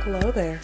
Hello there.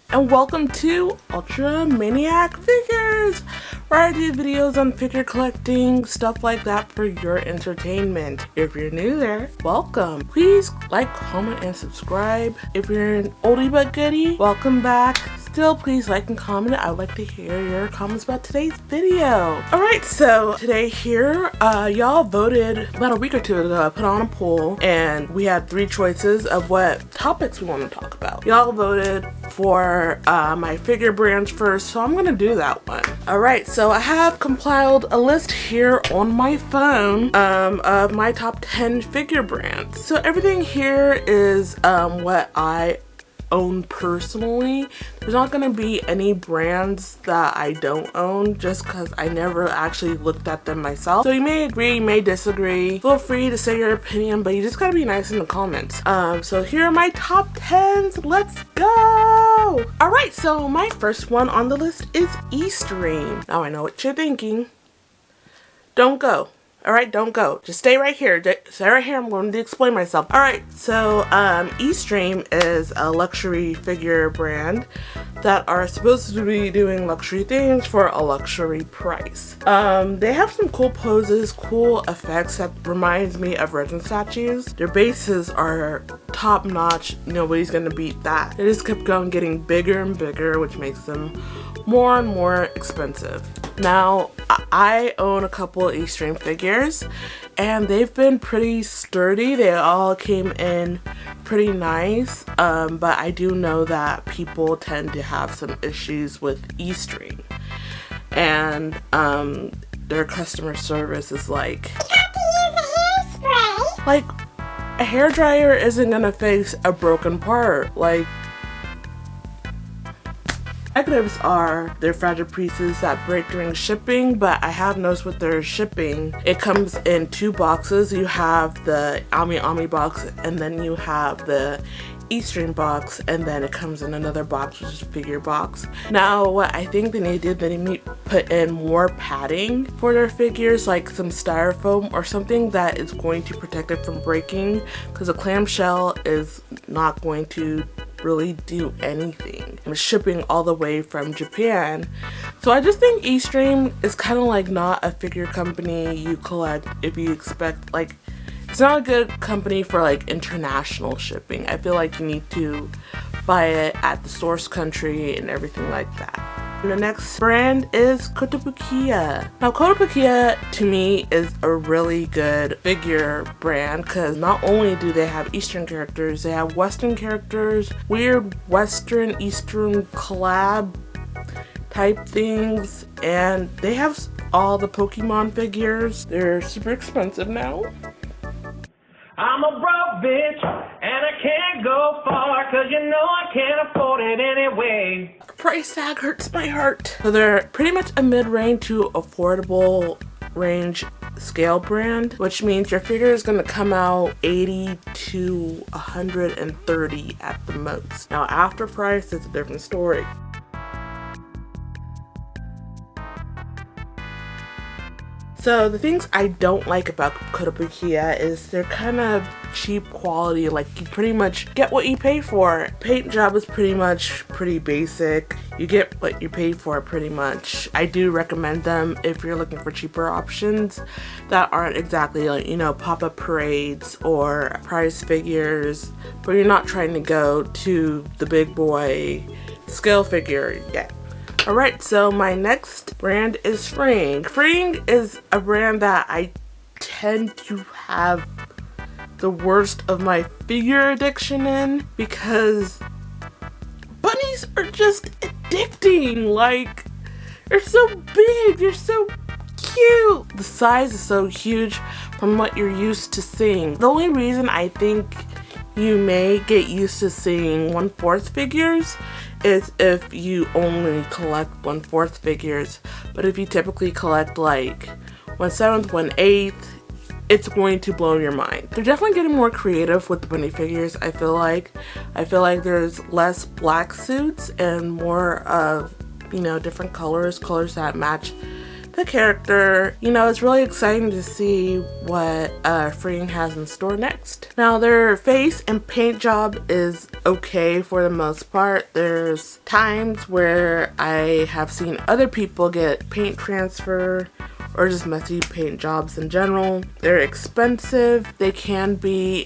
And welcome to Ultra Maniac Figures, where I do videos on figure collecting, stuff like that for your entertainment. If you're new there, welcome. Please like, comment, and subscribe. If you're an oldie but goodie, welcome back. Still, please like and comment. I would like to hear your comments about today's video. Alright, so today here, y'all voted about a week or two ago. I put on a poll and we had 3 choices of what topics we want to talk about. Y'all voted for my figure brands first, so I'm gonna do that one. Alright, so I have compiled a list here on my phone of my top 10 figure brands. So everything here is what I own personally. There's not gonna be any brands that I don't own just because I never actually looked at them myself. So you may agree, you may disagree. Feel free to say your opinion, but you just gotta be nice in the comments. So here are my top 10s. Let's go! Alright, so my first one on the list is Eastream. Now I know what you're thinking. Don't go. Alright, don't go. Just stay right here. Stay right here. I'm going to explain myself. Alright, so Eastream is a luxury figure brand that are supposed to be doing luxury things for a luxury price. They have some cool poses, cool effects that reminds me of resin statues. Their bases are top notch. Nobody's gonna beat that. They just kept going getting bigger and bigger, which makes them more and more expensive. Now, I own a couple of Eastream figures and they've been pretty sturdy. They all came in pretty nice, but I do know that people tend to have some issues with Eastream, and their customer service is like, you have to use a hairspray. Like, a hairdryer isn't gonna fix a broken part. Like, negatives are their fragile pieces that break during shipping, but I have noticed with their shipping, it comes in 2 boxes. You have the Ami box, and then you have the Eastream box, and then it comes in another box, which is a figure box. Now, what I think they need to do, they need to put in more padding for their figures, like some styrofoam or something that is going to protect it from breaking, because a clamshell is not going to really do anything. I'm shipping all the way from Japan. So I just think Eastream is kind of like not a figure company you collect if you expect, like, it's not a good company for like international shipping. I feel like you need to buy it at the source country and everything like that. And the next brand is Kotabukiya. Now, Kotabukiya to me is a really good figure brand because not only do they have Eastern characters, they have Western characters, weird Western Eastern collab type things, and they have all the Pokemon figures. They're super expensive now. I'm a broke bitch, and I can't go far, cause you know I can't afford it anyway. Price tag hurts my heart. So they're pretty much a mid-range to affordable range scale brand, which means your figure is going to come out 80 to 130 at the most. Now, after price, it's a different story. So the things I don't like about Kotabukiya is they're kind of cheap quality. Like, you pretty much get what you pay for. Paint job is pretty basic. You get what you pay for pretty much. I do recommend them if you're looking for cheaper options that aren't exactly like, you know, pop-up parades or prize figures, but you're not trying to go to the big boy scale figure yet. Alright, so my next brand is Fring. Fring is a brand that I tend to have the worst of my figure addiction in because bunnies are just addicting. Like, they're so big, they're so cute. The size is so huge from what you're used to seeing. The only reason I think you may get used to seeing 1/4 figures is if you only collect 1/4 figures, but if you typically collect like 1/7, 1/8, it's going to blow your mind. They're definitely getting more creative with the bunny figures, I feel like. There's less black suits and more of, you know, different colors that match the character. You know, it's really exciting to see what Freeing has in store next. Now, their face and paint job is okay for the most part. There's times where I have seen other people get paint transfer or just messy paint jobs in general. They're expensive. They can be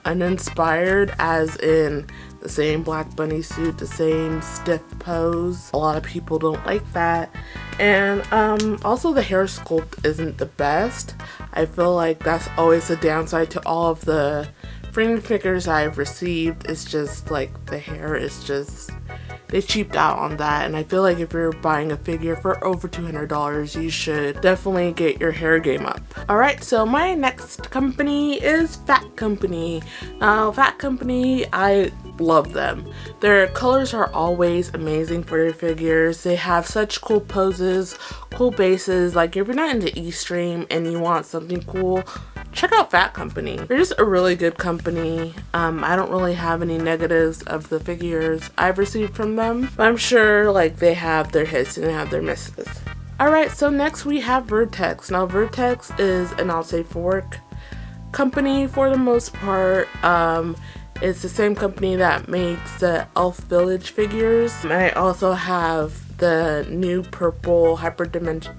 uninspired, as in the same black bunny suit, the same stiff pose. A lot of people don't like that. And also the hair sculpt isn't the best. I feel like that's always the downside to all of the Freeing figures I've received. It's just like the hair is just, they cheaped out on that, and I feel like if you're buying a figure for over $200, you should definitely get your hair game up. Alright, so my next company is Fat Company. Now, Fat Company, I love them. Their colors are always amazing for their figures. They have such cool poses, cool bases. Like if you're not into E-Stream and you want something cool, check out Fat Company. They're just a really good company. I don't really have any negatives of the figures I've received from them, but I'm sure like they have their hits and they have their misses. Alright, so next we have Vertex. Now Vertex is an outside fork company for the most part. It's the same company that makes the Elf Village figures. And I also have the new purple Cyber Dimension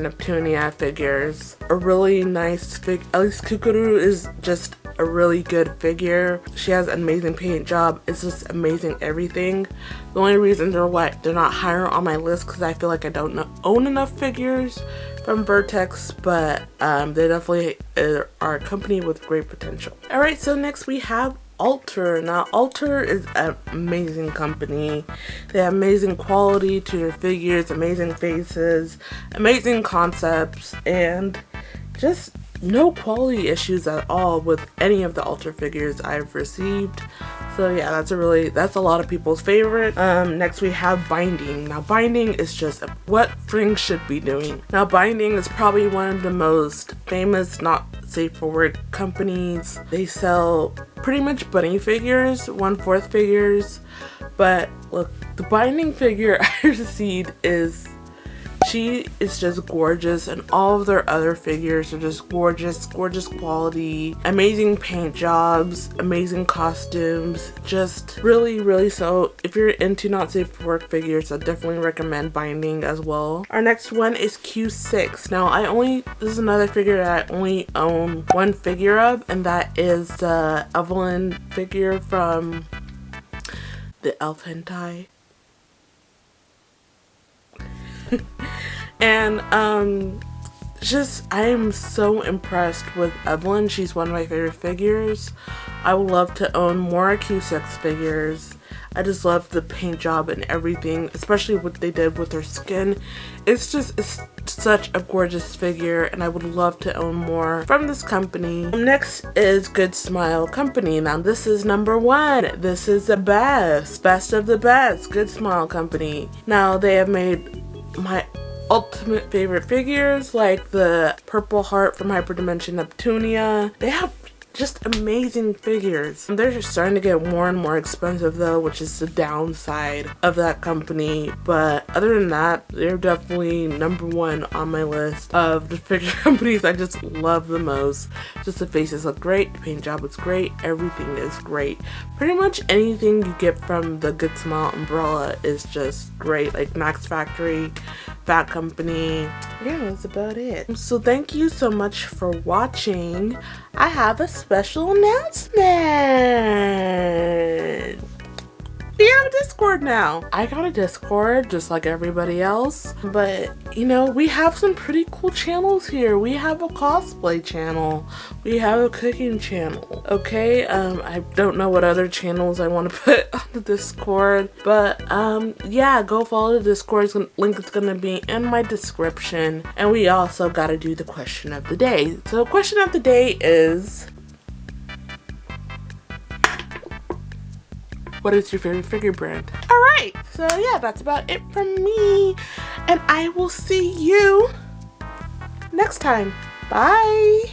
Neptunia figures. A really nice fig. At least Kukuru is just a really good figure. She has an amazing paint job. It's just amazing everything. The only reason they're not higher on my list because I feel like I don't own enough figures from Vertex, but they definitely are a company with great potential. Alright, so next we have Alter. Now Alter is an amazing company. They have amazing quality to their figures, amazing faces, amazing concepts, and just no quality issues at all with any of the Alter figures I've received. So yeah, that's a lot of people's favorite. Next we have Binding. Now Binding is just what Freeing should be doing. Now Binding is probably one of the most famous, not safe for work companies. They sell pretty much bunny figures, 1/4 figures, but look, the Binding figure I received she is just gorgeous, and all of their other figures are just gorgeous quality, amazing paint jobs, amazing costumes, just really. So if you're into not safe for work figures, I definitely recommend Binding as well. Our next one is Q6. Now this is another figure that I only own one figure of, and that is the Evelyn figure from the Elf Hentai. And I am so impressed with Evelyn. She's one of my favorite figures. I would love to own more Q6 figures. I just love the paint job and everything, especially what they did with her skin. It's such a gorgeous figure, and I would love to own more from this company. Next is Good Smile Company. Now this is number one. This is the best of the best, Good Smile Company. Now they have made my ultimate favorite figures, like the purple heart from Hyperdimension Neptunia. They have just amazing figures. They're just starting to get more and more expensive though, which is the downside of that company. But other than that, they're definitely number one on my list of the figure companies I just love the most. Just the faces look great, the paint job is great, everything is great. Pretty much anything you get from the Good Smile umbrella is just great, like Max Factory, Fat Company. Yeah, that's about it. So thank you so much for watching. I have a special announcement. We have a Discord now. I got a Discord just like everybody else, but you know, we have some pretty cool channels here. We have a cosplay channel. We have a cooking channel. Okay, I don't know what other channels I want to put on the Discord, but yeah, go follow the Discord. Link is gonna be in my description. And we also gotta do the question of the day. So question of the day is, what is your favorite figure brand? Alright, so yeah, that's about it from me. And I will see you next time. Bye!